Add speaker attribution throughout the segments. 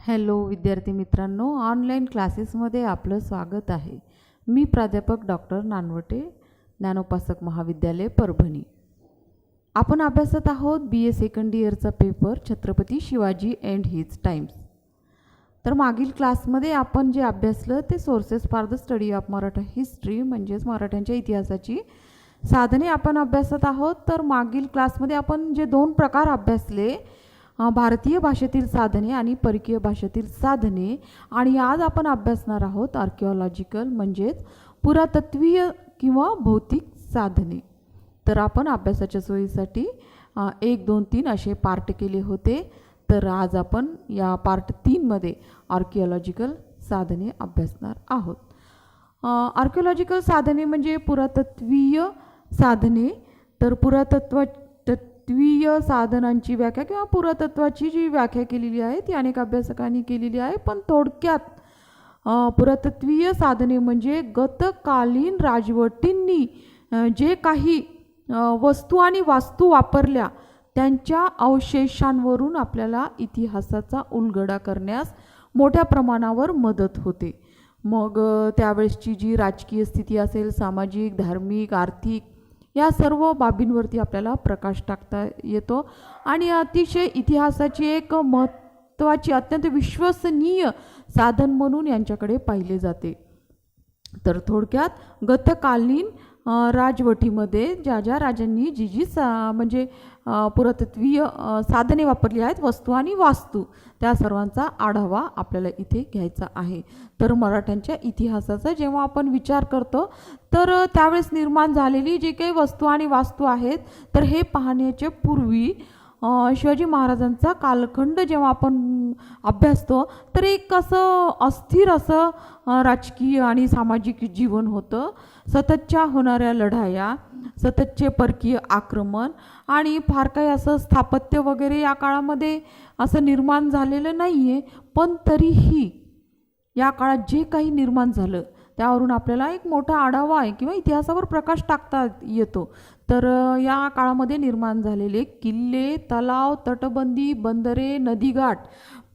Speaker 1: Hello विद्यार्थी मित्रांनो, online क्लासेसमध्ये आपलं स्वागत आहे. मी प्राध्यापक डॉक्टर नानवटे, ज्ञानोपासक महाविद्यालय परभणी. आपण अभ्यासत आहोत BA सेकंड इयरचा paper Chhatrapati Shivaji and his times. तर मागील क्लासमध्ये आपण जे अभ्यासलं ते sources for the study of Maratha history म्हणजेच मराठ्यांच्या इतिहासाची साधने आपण अभ्यासत आहोत. तर मागील क्लासमध्ये आपण जे दोन प्रकार अभ्यासले, भारतीय भाषेतील साधने आणि परकीय भाषेतील साधने, आणि आज आपण अभ्यासणार आहोत आर्किओलॉजिकल म्हणजेच पुरातत्वीय किंवा भौतिक साधने. तर आपण अभ्यासाच्या सोयीसाठी 1, 2, 3 असे पार्ट केले होते. तर आज आपण या पार्ट 3मध्ये आर्किओलॉजिकल साधने अभ्यासणार आहोत. आर्किओलॉजिकल साधने म्हणजे पुरातत्वीय साधने. तर पुरातत्वीय साधनांची व्याख्या किंवा पुरातत्वाची जी व्याख्या केलेली आहे ती अनेक अभ्यासकांनी केलेली आहे, पण थोडक्यात पुरातत्वीय साधने म्हणजे गतकालीन राजवटींनी जे काही वस्तू आणि वास्तू वापरल्या त्यांच्या अवशेषांवरून आपल्याला इतिहासाचा उलगडा करण्यास मोठ्या प्रमाणावर मदत होते. मग त्यावेळेसची जी राजकीय स्थिती असेल, सामाजिक, धार्मिक, आर्थिक या सर्व बाबींवरती आपल्याला प्रकाश टाकता येतो आणि अतिशय इतिहासाची एक महत्त्वाची अत्यंत विश्वसनीय साधन म्हणून यांच्याकडे पाहिले जाते. तर थोडक्यात गतकालीन राजवटीमध्ये ज्या राजांनी जी म्हणजे पुरातत्वीय साधने वापरली आहेत, वस्तू आणि वास्तू, त्या सर्वांचा आढावा आपल्याला इथे घ्यायचा आहे. तर मराठ्यांच्या इतिहासाचा जेव्हा आपण विचार करतो तर त्यावेळेस निर्माण झालेली जी काही वस्तू आणि वास्तू आहेत तर हे पाहण्याच्या पूर्वी शिवाजी महाराजांचा कालखंड जेव्हा आपण अभ्यासतो तर एक असं अस्थिर असं राजकीय आणि सामाजिक जीवन होतं. सततच्या होणाऱ्या लढाया, सततचे परकीय आक्रमण आणि फार काही असं स्थापत्य वगैरे या काळामध्ये असं निर्माण झालेलं नाही आहे. पण तरीही या काळात जे काही निर्माण झालं त्यावरून आपल्याला एक मोठा आढावा आहे किंवा इतिहासावर प्रकाश टाकता येतो. तर या काळामध्ये निर्माण झालेले किल्ले, तलाव, तटबंदी, बंदरे, नदीघाट,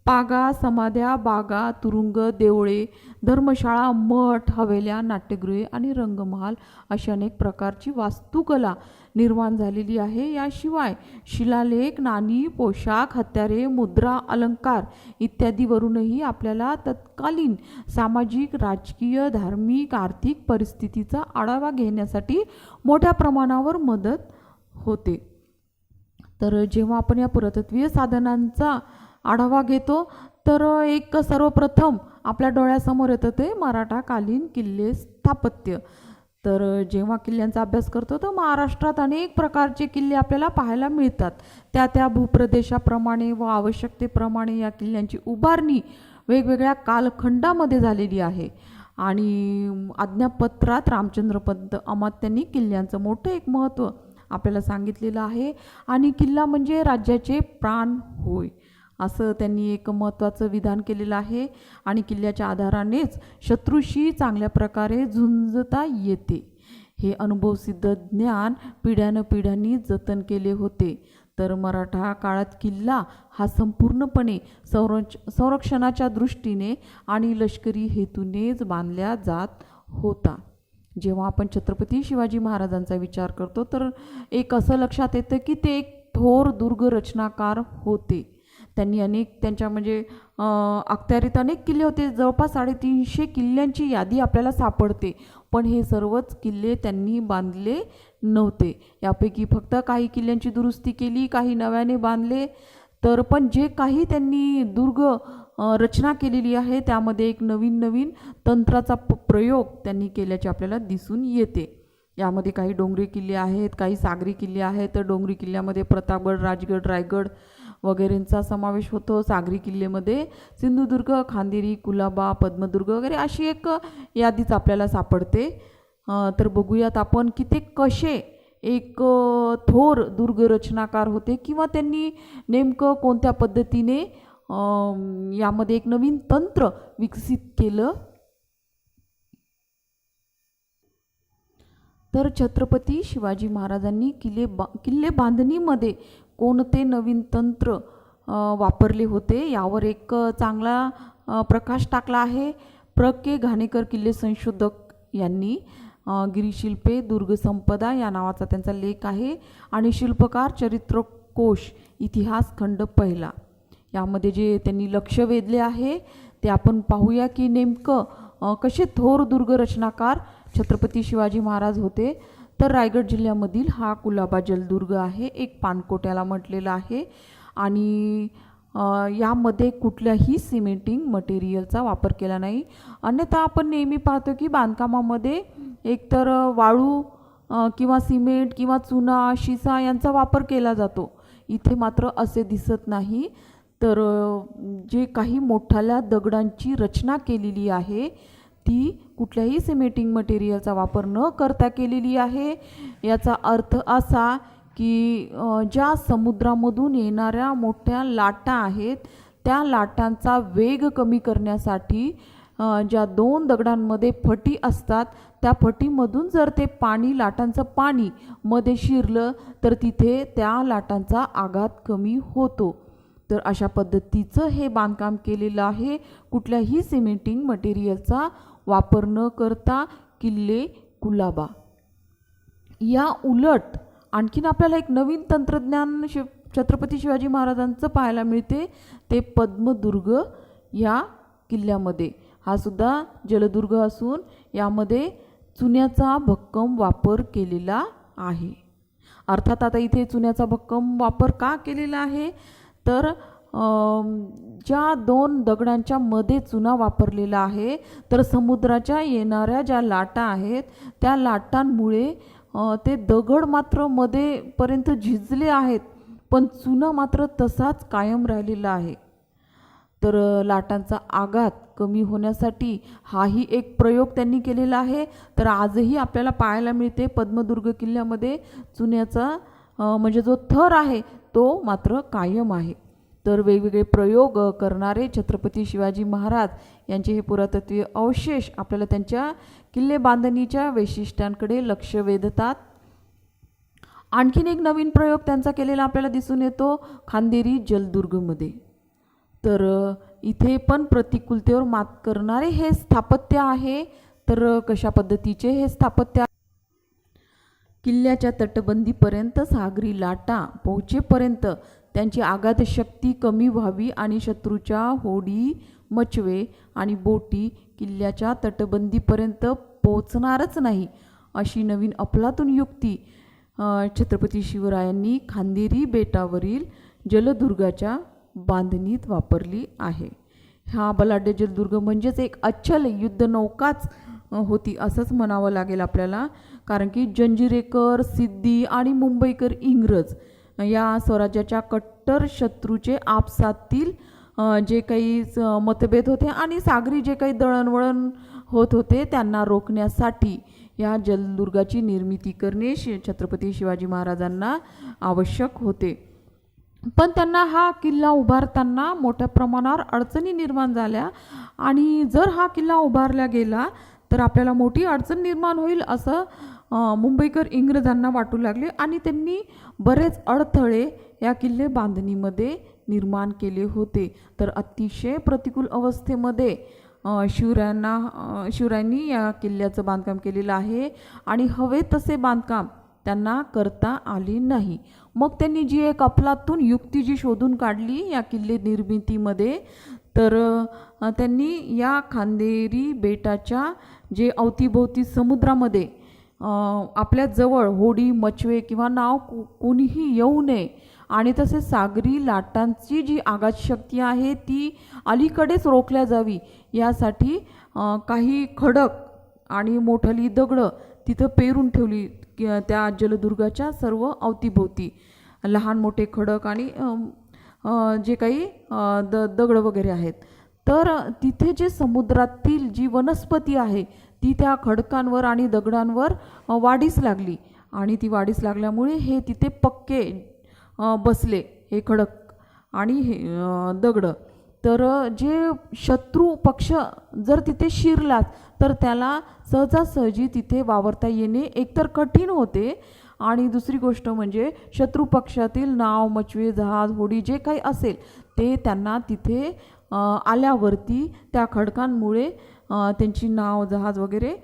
Speaker 1: पागा, समाध्या, बागा, तुरुंग, देवळे, धर्मशाळा, मठ, हवेल्या, नाट्यगृहे आणि रंगमहाल अशा अनेक प्रकारची वास्तुकला निर्माण झालेली आहे. याशिवाय शिलालेख, नाणी, पोशाख, हत्यारे, मुद्रा, अलंकार इत्यादीवरूनही आपल्याला तत्कालीन सामाजिक, राजकीय, धार्मिक, आर्थिक परिस्थितीचा आढावा घेण्यासाठी मोठ्या प्रमाणावर मदत होते. तर जेव्हा आपण या पुरातत्वीय साधनांचा आढावा घेतो तर एक सर्वप्रथम आपल्या डोळ्यासमोर येतं ते मराठाकालीन किल्ले स्थापत्य. तर जेव्हा किल्ल्यांचा अभ्यास करतो तर महाराष्ट्रात अनेक प्रकारचे किल्ले आपल्याला पाहायला मिळतात. त्या भूप्रदेशाप्रमाणे व आवश्यकतेप्रमाणे या किल्ल्यांची उभारणी वेगवेगळ्या कालखंडामध्ये झालेली आहे. आणि आज्ञापत्रात रामचंद्रपंत अमात्यांनी किल्ल्यांचं मोठं एक महत्त्व आपल्याला सांगितलेलं आहे. आणि किल्ला म्हणजे राज्याचे प्राण होय असं त्यांनी एक महत्त्वाचं विधान केलेलं आहे. आणि किल्ल्याच्या आधारानेच शत्रूशी चांगल्या प्रकारे झुंजता येते. हे अनुभवसिद्ध ज्ञान पिढ्यानपिढ्यांनी जतन केले होते. तर मराठा काळात किल्ला हा संपूर्णपणे संरक्षणाच्या दृष्टीने आणि लष्करी हेतूनेच बांधला जात होता. जेव्हा आपण छत्रपती शिवाजी महाराजांचा विचार करतो तर एक असं लक्षात येतं की ते एक थोर दुर्ग रचनाकार होते. त्यांनी त्यांच्या म्हणजे अखत्यारीत अनेक किल्ले होते. जवळपास 350 किल्ल्यांची यादी आपल्याला सापडते. पण हे सर्वच किल्ले त्यांनी बांधले नव्हते. यापैकी फक्त काही किल्ल्यांची दुरुस्ती केली, काही नव्याने बांधले. तर पण जे काही त्यांनी दुर्ग रचना केलेली आहे त्यामध्ये एक नवीन तंत्राचा प्रयोग त्यांनी केल्याचे आपल्याला दिसून येते. यामध्ये काही डोंगरी किल्ले आहेत, काही सागरी किल्ले आहेत. तर डोंगरी किल्ल्यामध्ये प्रतापगड, राजगड, रायगड वगैरेंचा समावेश होतो. सागरी किल्लेमध्ये सिंधुदुर्ग, खांदेरी, कुलाबा, पद्मदुर्ग वगैरे अशी एक यादीच आपल्याला सापडते. तर बघूयात आपण की ते कसे एक थोर दुर्ग रचनाकार होते किंवा त्यांनी नेमकं कोणत्या पद्धतीने यामध्ये एक नवीन तंत्र विकसित केलं. तर छत्रपती शिवाजी महाराजांनी किल्ले बांधणीमध्ये कोणते नवीन तंत्र वापरले होते यावर एक चांगला प्रकाश टाकला आहे के घाणेकर किल्ले संशोधक यांनी. गिरीशिल्पे दुर्ग संपदा या नावाचा त्यांचा लेख आहे आणि शिल्पकार चरित्रकोश इतिहास खंड पहिला यामध्ये जे त्यांनी लक्ष वेधले आहे ते आपण पाहूया की नेमकं कसे थोर दुर्ग रचनाकार छत्रपती शिवाजी महाराज होते. तर रायगड जिल्ह्यामधील हा कुलाबा जलदुर्ग आहे, एक पानकोट्याला म्हटलेला आहे आणि यामध्ये कुठल्याही सिमेंटिंग मटेरियलचा वापर केला नाही. अन्यथा आपण नेहमी पाहतो की बांधकामामध्ये एकतर वाळू किंवा सिमेंट किंवा चुना शिसा यांचा वापर केला जातो. इथे मात्र असे दिसत नाही. तर जे काही मोठाल्या दगडांची रचना केलेली आहे ती कुठल्याही सिमेंटिंग मटेरियलचा वापर न करता केलेली आहे. याचा अर्थ असा की ज्या समुद्रामधून येणाऱ्या मोठ्या लाटा आहेत त्या लाटांचा वेग कमी करण्यासाठी ज्या दोन दगडांमध्ये फटी असतात त्या फटीमधून जर ते पाणी लाटांचं पाणी मध्ये शिरलं तर तिथे त्या लाटांचा आघात कमी होतो. तर अशा पद्धतीचं हे बांधकाम केलेलं आहे, कुठल्याही सिमेंटिंग मटेरियलचा वापर न करता किल्ले कुलाबा. या उलट आणखीन आपल्याला एक नवीन तंत्रज्ञान छत्रपती शिवाजी महाराजांचं पाहायला मिळते ते पद्मदुर्ग या किल्ल्यामध्ये. हा सुद्धा जलदुर्ग असून यामध्ये चुन्याचा भक्कम वापर केलेला आहे. अर्थात आता इथे चुन्याचा भक्कम वापर का केलेला आहे तर ज्या दोन दगडांच्या मध्ये चुना वापरलेला आहे तर समुद्राच्या येणाऱ्या ज्या लाटा आहेत त्या लाटांमुळे ते दगड मात्र मध्ये पर्यंत झिजले आहेत पण चुना मात्र तसाच कायम राहिलेला आहे. तर लाटांचा आघात कमी होण्यासाठी हाही एक प्रयोग त्यांनी केलेला आहे. तर आजही आपल्याला पाहायला मिळते पद्मदुर्ग किल्ल्यामध्ये चुन्याचा म्हणजे जो थर आहे तो मात्र कायम आहे. तर वेगवेगळे प्रयोग करणारे छत्रपती शिवाजी महाराज यांचे हे पुरातत्वीय अवशेष आपल्याला त्यांच्या किल्ले बांधणीच्या वैशिष्ट्यांकडे लक्ष वेधतात. आणखीन एक नवीन प्रयोग त्यांचा केलेला आपल्याला दिसून येतो खांदेरी जलदुर्गमध्ये. तर इथे पण प्रतिकूलतेवर मात करणारे हे स्थापत्य आहे. तर कशा पद्धतीचे हे स्थापत्य किल्ल्याच्या तटबंदीपर्यंत सागरी लाटा पोहोचेपर्यंत त्यांची आघात शक्ती कमी व्हावी आणि शत्रूच्या होडी मचवे आणि बोटी किल्ल्याच्या तटबंदीपर्यंत पोहोचणारच नाही अशी नवीन अफलातून युक्ती छत्रपती शिवरायांनी खांदेरी बेटावरील जलदुर्गाच्या बांधणीत वापरली आहे. हा बलाढ्य जलदुर्ग म्हणजेच एक अच्छल युद्धनौकाच होती असंच म्हणावं लागेल आपल्याला. कारण की जंजिरेकर सिद्धी आणि मुंबईकर इंग्रज या स्वराज्याच्या कट्टर शत्रूचे आपसातील जे काही मतभेद होते आणि सागरी जे काही दळणवळण होत होते त्यांना रोखण्यासाठी या जलदुर्गाची निर्मिती करणे छत्रपती शिवाजी महाराजांना आवश्यक होते. पण त्यांना हा किल्ला उभारताना मोठ्या प्रमाणावर अडचणी निर्माण झाल्या आणि जर हा किल्ला उभारला गेला तर आपल्याला मोठी अडचण निर्माण होईल असं मुंबईकर इंग्रजांना वाटू लागले आणि त्यांनी बरेच अडथळे या किल्ले बांधणीमध्ये निर्माण केले होते. तर अतिशय प्रतिकूल अवस्थेमध्ये शिवरायांनी या किल्ल्याचं बांधकाम केलेलं आहे आणि हवे तसे बांधकाम त्यांना करता आले नाही. मग त्यांनी जी एक अफलातून युक्ती जी शोधून काढली या किल्ले निर्मितीमध्ये तर त्यांनी या खांदेरी बेटाच्या जे अवतीभोवती समुद्रामध्ये आपल्या जवळ होडी मचवे किंवा नाव कोणीही येऊ नये आणि तसे सागरी लाटांची जी आघात शक्ती आहे ती अलीकडेच रोखल्या जावी यासाठी काही खडक आणि मोठाली दगडं तिथं पेरून ठेवली त्या जलदुर्गाच्या सर्व अवतीभोवती लहान मोठे खडक आणि जे काही दगड वगैरे आहेत. तर तिथे जे समुद्रातील जी वनस्पती आहे ती त्या खडकांवर आणि दगडांवर वाढीस लागली आणि ती वाढीस लागल्यामुळे हे तिथे पक्के बसले हे खडक आणि हे दगड. तर जे शत्रू पक्ष जर तिथे शिरलाच तर त्याला सहजासहजी तिथे वावरता येणे एकतर कठीण होते आणि दुसरी गोष्ट म्हणजे शत्रुपक्षातील नाव, मचवे, जहाज, होडी जे काही असेल ते त्यांना तिथे आल्यावरती त्या खडकांमुळे त्यांची नाव, जहाज वगैरे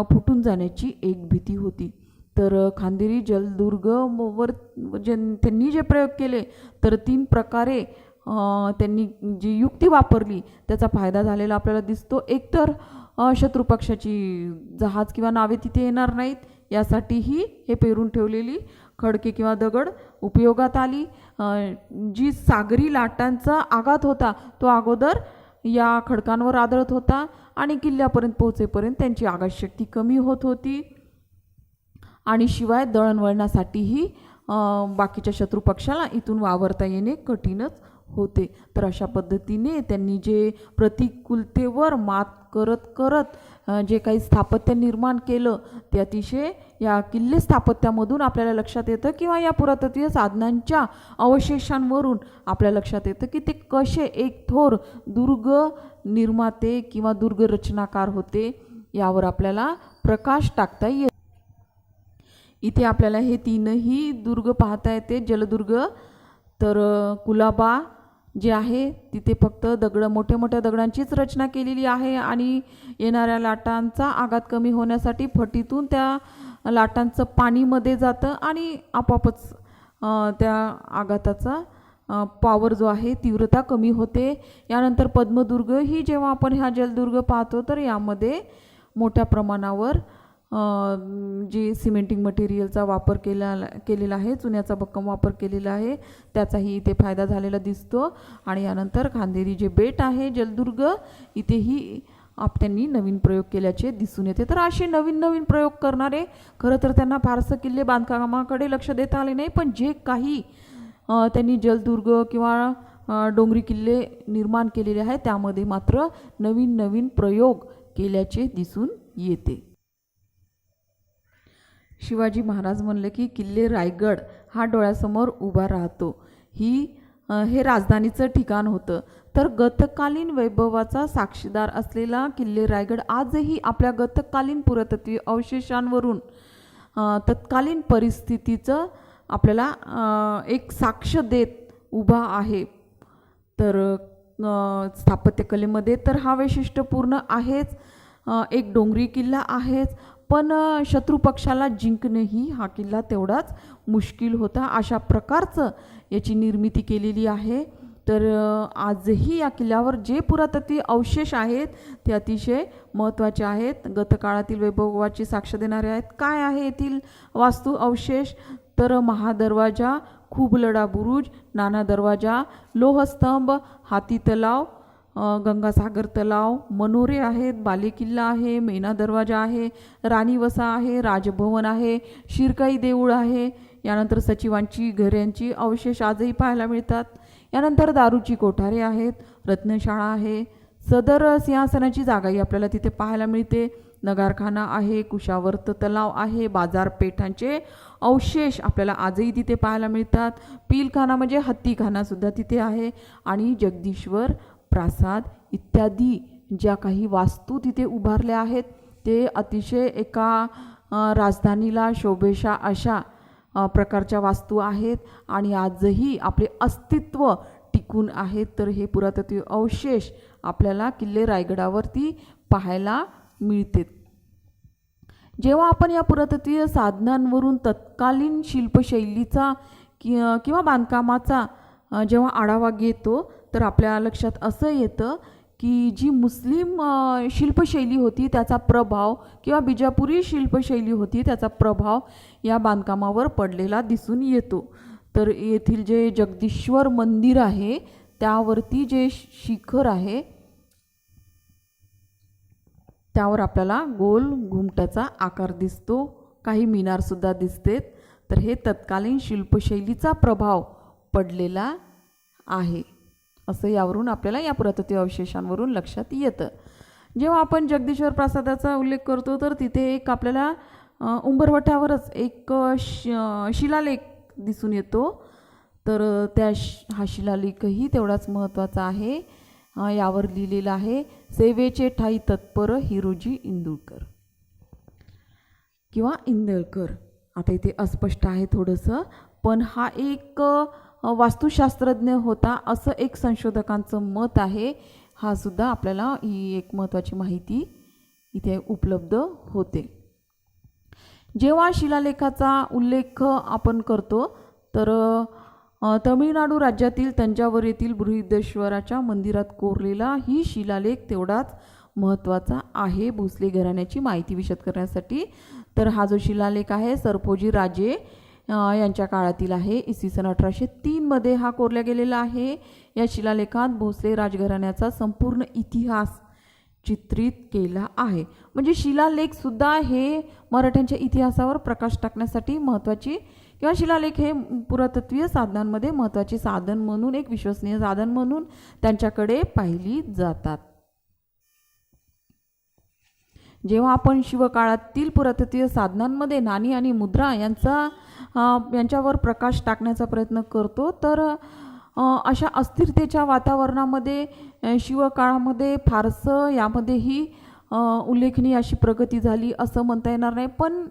Speaker 1: फुटून जाण्याची एक भीती होती. तर खांदेरी जलदुर्ग वर त्यांनी जे प्रयोग केले तर 3 प्रकारे त्यांनी जी युक्ती वापरली त्याचा फायदा झालेला आपल्याला दिसतो. एकतर शत्रुपक्षाची जहाज किंवा नावे तिथे येणार नाहीत यासाठीही हे पेरून ठेवलेली खडके किंवा दगड उपयोगात आली. जी सागरी लाटांचा आघात होता तो अगोदर या खडकांवर आदळत होता आणि किल्ल्यापर्यंत पोहोचेपर्यंत त्यांची आघातशक्ती कमी होत होती. आणि शिवाय दळणवळणासाठीही बाकीच्या शत्रुपक्षाला इथून वावरता येणे कठीणच होते. तर अशा पद्धतीने त्यांनी जे प्रतिकूलतेवर मात करत करत जे काही स्थापत्य निर्माण केलं ते अतिशय या किल्ले स्थापत्यामधून आपल्याला लक्षात येतं किंवा या पुरातत्वीय साधनांच्या अवशेषांवरून आपल्या लक्षात येतं की ते कसे एक थोर दुर्ग निर्माते किंवा दुर्ग रचनाकार होते यावर आपल्याला प्रकाश टाकता येतो. इथे आपल्याला हे 3ही दुर्ग पाहता येते. जलदुर्ग तर कुलाबा जे आहे तिथे फक्त मोठ्या मोठ्या दगडांचीच रचना केलेली आहे आणि येणाऱ्या लाटांचा आघात कमी होण्यासाठी फटीतून त्या लाटांचं पाणीमध्ये जातं आणि आपोआपच त्या आघाताचा पॉवर जो आहे तीव्रता कमी होते. यानंतर पद्मदुर्ग ही जेव्हा आपण हा जलदुर्ग पाहतो तर यामध्ये मोठ्या प्रमाणावर जे सिमेंटिंग मटेरियलचा वापर केलेला आहे, चुन्याचा भक्कम वापर केलेला आहे त्याचाही इथे फायदा झालेला दिसतो. आणि यानंतर खांदेरी जे बेट आहे जलदुर्ग इथेही त्यांनी नवीन प्रयोग केल्याचे दिसून येते. तर असे नवीन नवीन प्रयोग करणारे खरं तर त्यांना फारसं किल्ले बांधकामाकडे लक्ष देता आले नाही, पण जे काही त्यांनी जलदुर्ग किंवा डोंगरी किल्ले निर्माण केलेले आहेत त्यामध्ये मात्र नवीन नवीन प्रयोग केल्याचे दिसून येते. शिवाजी महाराज म्हणले की किल्ले रायगड हा डोळ्यासमोर उभा राहतो. हे राजधानीचं ठिकाण होतं. तर गतकालीन वैभवाचा साक्षीदार असलेला किल्ले रायगड आजही आपल्या गतकालीन पुरातत्वीय अवशेषांवरून तत्कालीन परिस्थितीचं आपल्याला एक साक्ष देत उभा आहे. तर स्थापत्यकलेमध्ये तर हा वैशिष्ट्यपूर्ण आहेच, एक डोंगरी किल्ला आहेच, पण शत्रुपक्षाला जिंकणेही हा किल्ला तेवढाच मुश्किल होता. अशा प्रकारचं याची निर्मिती केलेली आहे. तर आजही या किल्ल्यावर जे पुरातत्वीय अवशेष आहेत ते अतिशय महत्त्वाचे आहेत, गतकाळातील वैभवाची साक्ष देणारे आहेत. काय आहे येथील वास्तू अवशेष तर महादरवाजा, खूबलडा बुरुज, नाना दरवाजा, लोहस्तंभ, हाती तलाव, गंगासागर तलाव, मनोरे आहेत, बालेकिल्ला आहे, मेना दरवाजा आहे, राणीवसा आहे, राजभवन आहे, शिरकाई देऊळ आहे. यानंतर सचिवांची घरांची अवशेष आजही पाहायला मिळतात. यानंतर दारूची कोठारे आहेत, रत्नशाळा आहे, सदर सिंहासनाची जागाही आपल्याला तिथे पाहायला मिळते. नगारखाना आहे, कुशावर्त तलाव आहे, बाजारपेठांचे अवशेष आपल्याला आजही तिथे पाहायला मिळतात. पीलखाना म्हणजे हत्तीखानासुद्धा तिथे आहे आणि जगदीश्वर प्रासाद इत्यादी ज्या काही वास्तू तिथे उभारल्या आहेत ते अतिशय एका राजधानीला शोभेशा अशा प्रकारच्या वास्तू आहेत आणि आजही आपले अस्तित्व टिकून आहेत. तर हे पुरातत्वीय अवशेष आपल्याला किल्ले रायगडावरती पाहायला मिळते. जेव्हा आपण या पुरातत्वीय साधनांवरून तत्कालीन शिल्पशैलीचा किंवा बांधकामाचा जेव्हा आढावा घेतो तर आपल्या लक्षात असं येतं की जी मुस्लिम शिल्पशैली होती त्याचा प्रभाव किंवा बिजापुरी शिल्पशैली होती त्याचा प्रभाव या बांधकामावर पडलेला दिसून येतो. तर येथील जे जगदीश्वर मंदिर आहे त्यावरती जे शिखर आहे त्यावर आपल्याला गोल घुमटाचा आकार दिसतो, काही मिनारसुद्धा दिसतेत. तर हे तत्कालीन शिल्पशैलीचा प्रभाव पडलेला आहे असं यावरून आपल्याला या पुरातत्वीय अवशेषांवरून लक्षात येतं. जेव्हा आपण जगदीश्वर प्रासादाचा उल्लेख करतो तर तिथे एक आपल्याला उंबरवट्यावरच एक शिलालेख दिसून येतो. तर हा शिलालेखही तेवढाच महत्त्वाचा आहे. यावर लिहिलेलं आहे, सेवेचे ठाई तत्पर हिरोजी इंदुरकर किंवा इंदळकर आता इथे अस्पष्ट आहे थोडंसं, पण हा एक वास्तुशास्त्रज्ञ होता असं एक संशोधकांचं मत आहे. हा सुद्धा आपल्याला ही एक महत्त्वाची माहिती इथे उपलब्ध होते. जेव्हा शिलालेखाचा उल्लेख आपण करतो तर तमिळनाडू राज्यातील तंजावर येथील बृहदेश्वराच्या मंदिरात कोरलेला ही शिलालेख तेवढाच महत्त्वाचा आहे भोसले घराण्याची माहिती विशद करण्यासाठी. तर हा जो शिलालेख आहे सरपोजी राजे यांच्या काळातील आहे. इसवी सन 1803 मध्ये हा कोरला गेलेला आहे. या शिलालेखात भोसले राजघराण्याचा संपूर्ण इतिहास चित्रित केला आहे. म्हणजे शिलालेख सुद्धा हे मराठ्यांच्या इतिहासावर प्रकाश टाकण्यासाठी महत्त्वाची किंवा शिलालेख हे पुरातत्वीय साधनांमध्ये महत्त्वाचे साधन म्हणून एक विश्वसनीय साधन म्हणून त्यांच्याकडे पाहिली जातात. जेव्हा आपण शिवकाळातील पुरातत्वीय साधनांमध्ये नाणी आणि मुद्रा यांच्यावर प्रकाश टाकण्याचा प्रयत्न करतो तर अशा अस्थिरतेच्या वातावरणामध्ये शिवकाळामध्ये फारसं यामध्येही उल्लेखनीय अशी प्रगती झाली असं म्हणता येणार नाही. पण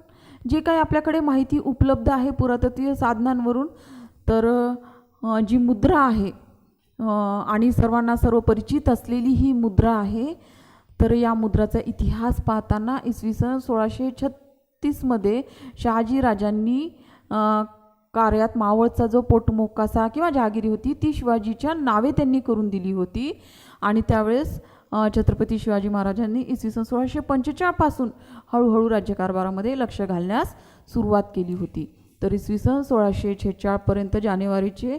Speaker 1: जे काही आपल्याकडे माहिती उपलब्ध आहे पुरातत्वीय साधनांवरून तर जी मुद्रा आहे आणि सर्वांना सर्वपरिचित असलेली ही मुद्रा आहे. तर या मुद्राचा इतिहास पाहताना इसवी सन 1636 मध्ये शहाजी राजांनी कार्यात मावळचा जो पोटमोकासा किंवा जहागिरी होती ती शिवाजीच्या नावे त्यांनी करून दिली होती. आणि त्यावेळेस छत्रपती शिवाजी महाराजांनी इसवी सन 1645 पासून हळूहळू राज्यकारभारामध्ये लक्ष घालण्यास सुरुवात केली होती. तर इसवी सन 1646 पर्यंत जानेवारीचे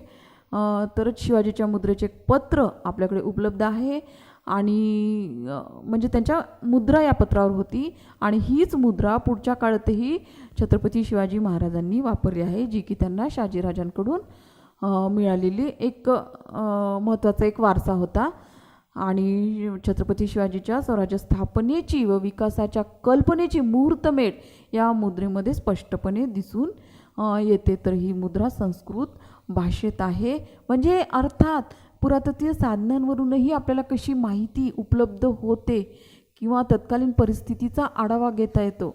Speaker 1: तर शिवाजीच्या मुद्रेचे पत्र आपल्याकडे उपलब्ध आहे आणि म्हणजे त्यांच्या मुद्रा या पत्रावर होती आणि हीच मुद्रा पुढच्या काळातही छत्रपती शिवाजी महाराजांनी वापरली आहे, जी की त्यांना शहाजीराजांकडून मिळालेली एक महत्त्वाचा एक वारसा होता. आणि छत्रपती शिवाजीच्या स्वराज्य स्थापनेची व विकासाच्या कल्पनेची मुहूर्तमेढ या मुद्रेमध्ये स्पष्टपणे दिसून येते. तर ही मुद्रा संस्कृत भाषेत आहे. म्हणजे अर्थात पुरातत्वीय साधनांवरूनही आपल्याला कशी माहिती उपलब्ध होते किंवा तत्कालीन परिस्थितीचा आढावा घेता येतो,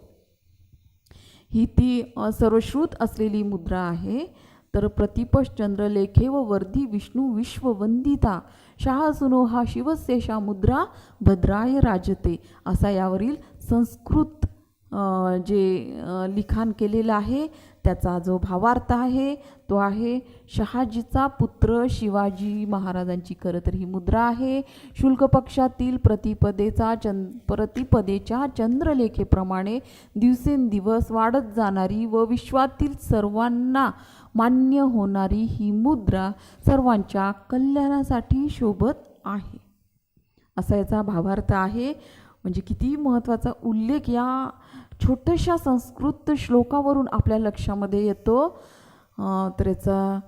Speaker 1: ही ती सर्वश्रुत असलेली मुद्रा आहे. तर प्रतिपश चंद्रलेखे व वर्धी विष्णू विश्ववंदिता शाह सुनो हा शिवशेषा मुद्रा भद्राय राजते असा यावरील संस्कृत जे लिखाण केलेलं आहे त्याचा जो भावार्थ आहे तो आहे शहाजीचा पुत्र शिवाजी महाराजांची खरं तर ही मुद्रा आहे. शुल्क पक्षातील प्रतिपदेच्या चंद्रलेखेप्रमाणे दिवसेंदिवस वाढत जाणारी व विश्वातील सर्वांना मान्य होणारी ही मुद्रा सर्वांच्या कल्याणासाठी शोभत आहे असा याचा भावार्थ आहे. म्हणजे किती महत्त्वाचा उल्लेख या छोट्याशा संस्कृत श्लोकावरून आपल्या लक्षामध्ये येतो. तर याचा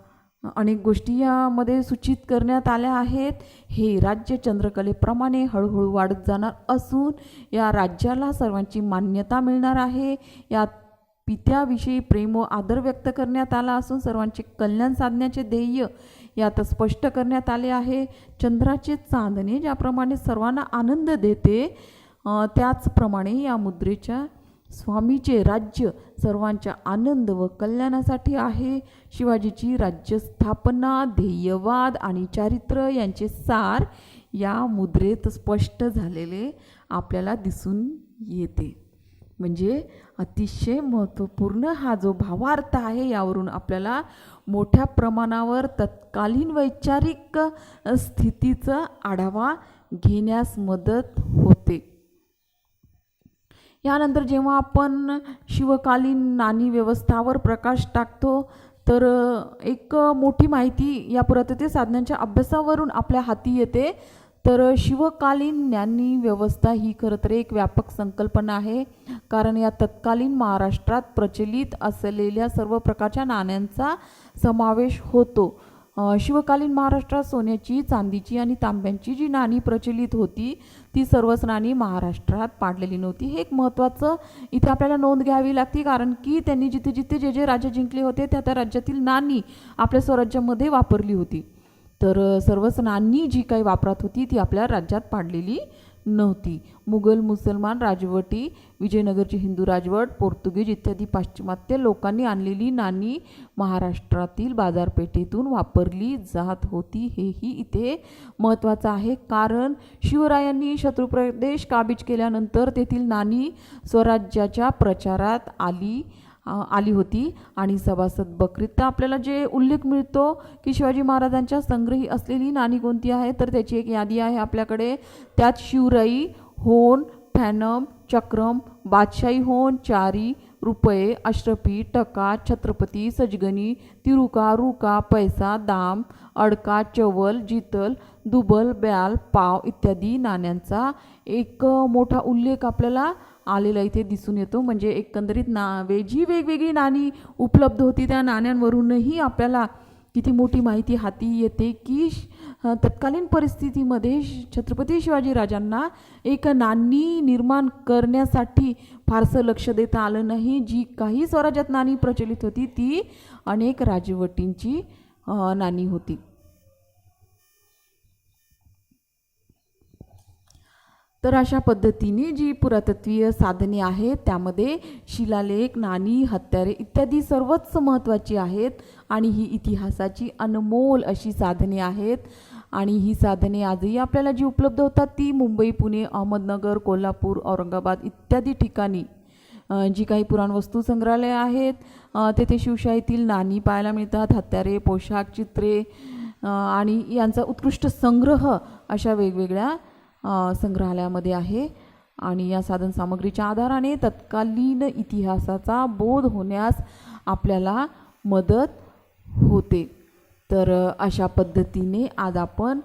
Speaker 1: अनेक गोष्टी यामध्ये सूचित करण्यात आल्या आहेत. हे राज्य चंद्रकलेप्रमाणे हळूहळू वाढत जाणार असून या राज्याला सर्वांची मान्यता मिळणार आहे. यात पित्याविषयी प्रेम व आदर व्यक्त करण्यात आला असून सर्वांचे कल्याण साधण्याचे ध्येय यात स्पष्ट करण्यात आले आहे. चंद्राचे चांदणे ज्याप्रमाणे सर्वांना आनंद देते त्याचप्रमाणे या मुद्रेच्या स्वामीचे राज्य सर्वांच्या आनंद व कल्याणासाठी आहे. शिवाजीची राज्यस्थापना, ध्येयवाद आणि चारित्र्य यांचे सार या मुद्रेत स्पष्ट झालेले आपल्याला दिसून येते. म्हणजे अतिशय महत्त्वपूर्ण हा जो भावार्थ आहे यावरून आपल्याला मोठ्या प्रमाणावर तत्कालीन वैचारिक स्थितीचा आढावा घेण्यास मदत होते. यानंतर जेव्हा आपण शिवकालीन नाणी व्यवस्थावर प्रकाश टाकतो तर एक मोठी माहिती या पुरातत्वीय साधनांच्या अभ्यासावरून आपल्या हाती येते. तर शिवकालीन नाणी व्यवस्था ही खरं तर एक व्यापक संकल्पना आहे, कारण या तत्कालीन महाराष्ट्रात प्रचलित असलेल्या सर्व प्रकारच्या नाण्यांचा समावेश होतो. शिवकालीन महाराष्ट्रात सोन्याची, चांदीची आणि तांब्यांची जी नाणी प्रचलित होती ती सर्वच नाणी महाराष्ट्रात पाडलेली नव्हती. हे एक महत्त्वाचं इथे आपल्याला नोंद घ्यावी लागते, कारण की त्यांनी जिथे जिथे जे जे राज्य जिंकले होते त्या त्या राज्यातील नाणी आपल्या स्वराज्यामध्ये वापरली होती. तर सर्वच नाणी जी काही वापरात होती ती आपल्या राज्यात पाडलेली नव्हती. मुघल, मुसलमान राजवटी, विजयनगरची हिंदू राजवट, पोर्तुगीज इत्यादी पाश्चिमात्य लोकांनी आणलेली नाणी महाराष्ट्रातील बाजारपेठेतून वापरली जात होती. हेही इथे महत्त्वाचं आहे, कारण शिवरायांनी शत्रुप्रदेश काबीज केल्यानंतर तेथील नाणी स्वराज्याच्या प्रचारात आली होती. आणि सभासद बकरीत तर आपल्याला जे उल्लेख मिळतो की शिवाजी महाराजांच्या संग्रही असलेली नाणी कोणती आहे, तर त्याची एक यादी आहे आपल्याकडे. त्यात शिवराई, होन, फॅनम, चक्रम, बादशाही होन, चारी, रुपये, अष्टपी, टका, छत्रपती, सजगणी, तिरुका, रुका, पैसा, दाम, अडका, चवल, जितल, दुबल, ब्याल, पाव इत्यादी नाण्यांचा एक मोठा उल्लेख आपल्याला आलेला इथे दिसून येतो. म्हणजे एकंदरीत जी वेगवेगळी नाणी उपलब्ध होती त्या नाण्यांवरूनही आपल्याला किती मोठी माहिती हाती येते की तत्कालीन परिस्थितीमध्ये छत्रपती शिवाजीराजांना एक नाणी निर्माण करण्यासाठी फारसं लक्ष देता आलं नाही. जी काही स्वराज्यात नाणी प्रचलित होती ती अनेक राजवटींची नाणी होती. तर अशा पद्धतीने जी पुरातत्वीय साधने आहेत त्यामध्ये शिलालेख, नाणी, हत्यारे इत्यादी सर्वच महत्त्वाची आहेत. आणि ही इतिहासाची अनमोल अशी साधने आहेत. आणि ही साधने आजही आपल्याला जी उपलब्ध होतात ती मुंबई, पुणे, अहमदनगर, कोल्हापूर, औरंगाबाद इत्यादी ठिकाणी जी काही पुराणवस्तू संग्रहालय आहेत तेथे शिवशाहीतील नाणी पाहायला मिळतात. हत्यारे, पोशाख, चित्रे आणि यांचा उत्कृष्ट संग्रह अशा वेगवेगळ्या संग्रहालयामध्ये आहे. आणि या साधनसामग्रीच्या आधाराने तत्कालीन इतिहासाचा बोध होण्यास आपल्याला मदत होते. तर अशा पद्धतीने आज आपण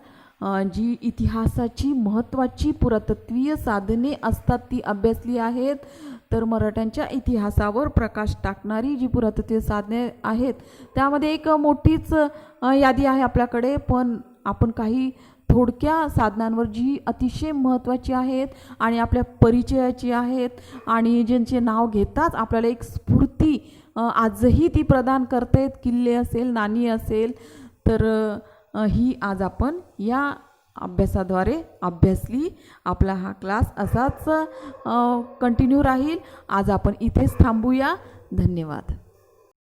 Speaker 1: जी इतिहासाची महत्त्वाची पुरातत्वीय साधने असतात ती अभ्यासली आहेत. तर मराठ्यांच्या इतिहासावर प्रकाश टाकणारी जी पुरातत्वीय साधने आहेत त्यामध्ये एक मोठीच यादी आहे आपल्याकडे, पण आपण काही थोडक्या साधनांवर जी अतिशय महत्त्वाची आहेत आणि आपल्या परिचयाची आहेत आणि ज्यांचे नाव घेताच आपल्याला एक स्फूर्ती आजही ती प्रदान करते, किल्ले असेल, नाणी असेल, तर ही आज आपण या अभ्यासाद्वारे अभ्यासली. आपला हा क्लास असाच कंटिन्यू राहील. आज आपण इथेच थांबूया. धन्यवाद.